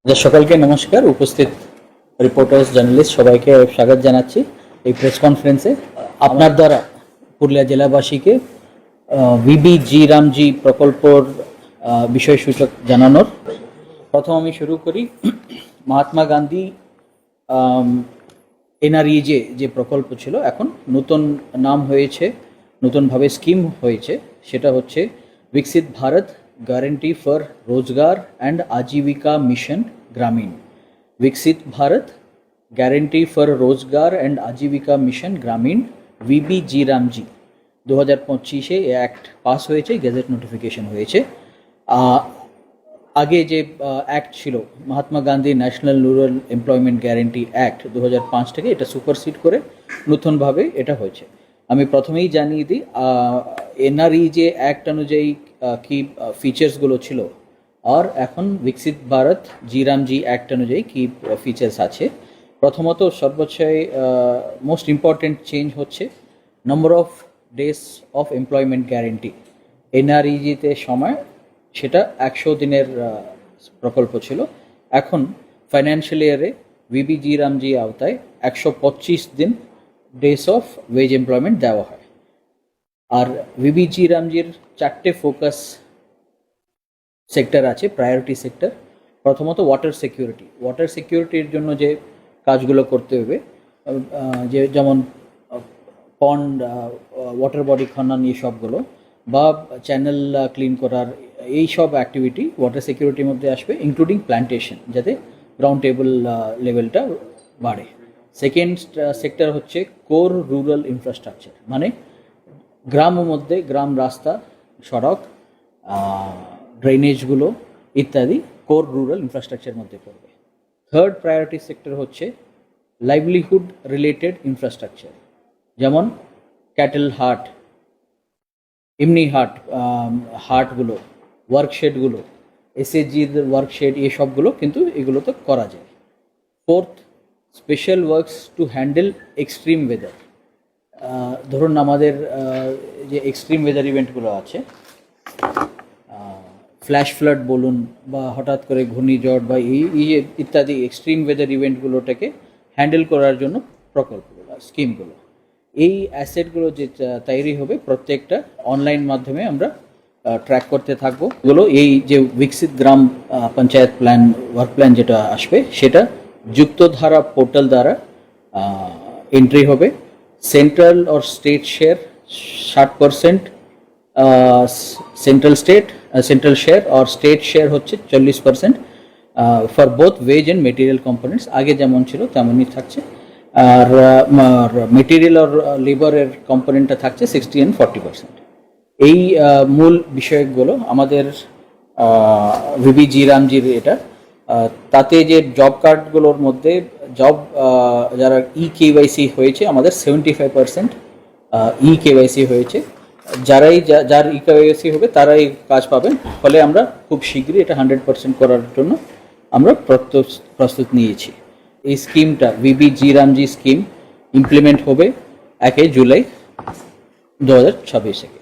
সকলকে নমস্কার। উপস্থিত রিপোর্টার্স, জার্নালিস্ট সবাইকে স্বাগত জানাচ্ছি এই প্রেস কনফারেন্সে। আপনার দ্বারা পুরুলিয়া জেলাবাসীকে ভিবি জি রামজি প্রকল্পর বিষয়সূচক জানানোর। প্রথম আমি শুরু করি। মহাত্মা গান্ধী এনআরইজে যে প্রকল্প ছিল, এখন নতুন নাম হয়েছে, নতুনভাবে স্কিম হয়েছে, সেটা হচ্ছে विकसित भारत गारंटी फॉर रोजगार एंड आजीविका मिशन ग्रामीण। विकसित भारत গ্যারেন্টি ফর রোজগার অ্যান্ড আজীবিকা মিশন গ্রামীণ ভিবিজি রামজি 2025-এ অ্যাক্ট পাস হয়েছে, গেজেট নোটিফিকেশন হয়েছে। আগে যে অ্যাক্ট ছিল Mahatma Gandhi national rural employment guarantee act 2005 থেকে, এটা সুপারসিড করে নতুনভাবে এটা হয়েছে। আমি প্রথমেই জানিয়ে দিই এনআরইজে অ্যাক্ট অনুযায়ী কি ফিচার্সগুলো ছিল, আর এখন বিকশিত ভারত জি রামজি অ্যাক্ট অনুযায়ী কি ফিচার্স আছে। প্রথমত সর্বোচ্চ মোস্ট ইম্পর্টেন্ট চেঞ্জ হচ্ছে number of days of employment guarantee. এনআরইজিতে সময় সেটা 100 দিনের প্রকল্প ছিল, এখন ফাইন্যান্সিয়াল ইয়ারে ভিবিজি রামজি আওতায় 125 দিন ডেজ অফ ওয়েজ এমপ্লয়মেন্ট দেওয়া হয়। আর ভিবিজি রামজির 4টে ফোকাস সেক্টর আছে, প্রায়োরিটি সেক্টর। প্রথমত ওয়াটার সিকিউরিটি। ওয়াটার সিকিউরিটির জন্য যে কাজগুলো করতে হবে, যেমন পন্ড, ওয়াটার বডি খনন, এই সবগুলো, বা চ্যানেল ক্লিন করার, এই সব অ্যাক্টিভিটি ওয়াটার সিকিউরিটির মধ্যে আসবে, ইনক্লুডিং প্ল্যান্টেশন, যাতে গ্রাউন্ড টেবল লেভেলটা বাড়ে। সেকেন্ড সেক্টর হচ্ছে কোর রুরাল ইনফ্রাস্ট্রাকচার, মানে গ্রামের মধ্যে গ্রাম রাস্তা, সড়ক, ড্রেনেজগুলো ইত্যাদি কোর রুরাল ইনফ্রাস্ট্রাকচারের মধ্যে পড়বে। থার্ড প্রায়োরিটি সেক্টর হচ্ছে লাইভলিহুড রিলেটেড ইনফ্রাস্ট্রাকচার, যেমন ক্যাটেল হাট, এমনি হাটগুলো, ওয়ার্কশেডগুলো, এসএসজির ওয়ার্কশেড, এই সবগুলো কিন্তু এগুলো তো করা যায়। Fourth, special works to handle extreme weather. ধরুন আমাদের যে এক্সট্রিম ওয়েদার ইভেন্টগুলো আছে, ফ্ল্যাশ ফ্লাড বলুন, বা হঠাৎ করে ঘূর্ণিঝড়, বা এই ইত্যাদি এক্সট্রিম ওয়েদার ইভেন্টগুলোটাকে হ্যান্ডেল করার জন্য প্রকল্পগুলো, স্কিমগুলো, এই অ্যাসেটগুলো যে তৈরি হবে প্রত্যেকটা অনলাইন মাধ্যমে আমরা ট্র্যাক করতে থাকবো। এগুলো এই যে বিকশিত গ্রাম পঞ্চায়েত প্ল্যান, ওয়ার্ক প্ল্যান যেটা আসবে, সেটা যুক্তধারা পোর্টাল দ্বারা এন্ট্রি হবে। সেন্ট্রাল और স্টেট শেয়ার 60%, সেন্ট্রাল শেয়ার আর স্টেট শেয়ার হচ্ছে 40% for both wedge and material components. আগে যেমন ছিল তেমনই থাকছে। আর মেটেরিয়াল আর লেবারের কম্পোনেন্টটা থাকছে 60 and 40%। এই মূল বিষয়গুলো আমাদের ভিবিজি রামজির এটা। তাতে যে জব কার্ডগুলোর মধ্যে জব, যারা কেওয়াইসি হয়েছে, আমাদের 75% কেওয়াইসি হয়েছে। যার কেওয়াইসি হবে তারাই কাজ পাবেন। ফলে আমরা খুব শীঘ্রই এটা 100% করার জন্য আমরা প্রস্তুত নিয়েছি। এই স্কিমটা, ভিবিজি রামজি স্কিম, ইমপ্লিমেন্ট হবে 1 জুলাই 2026 থেকে।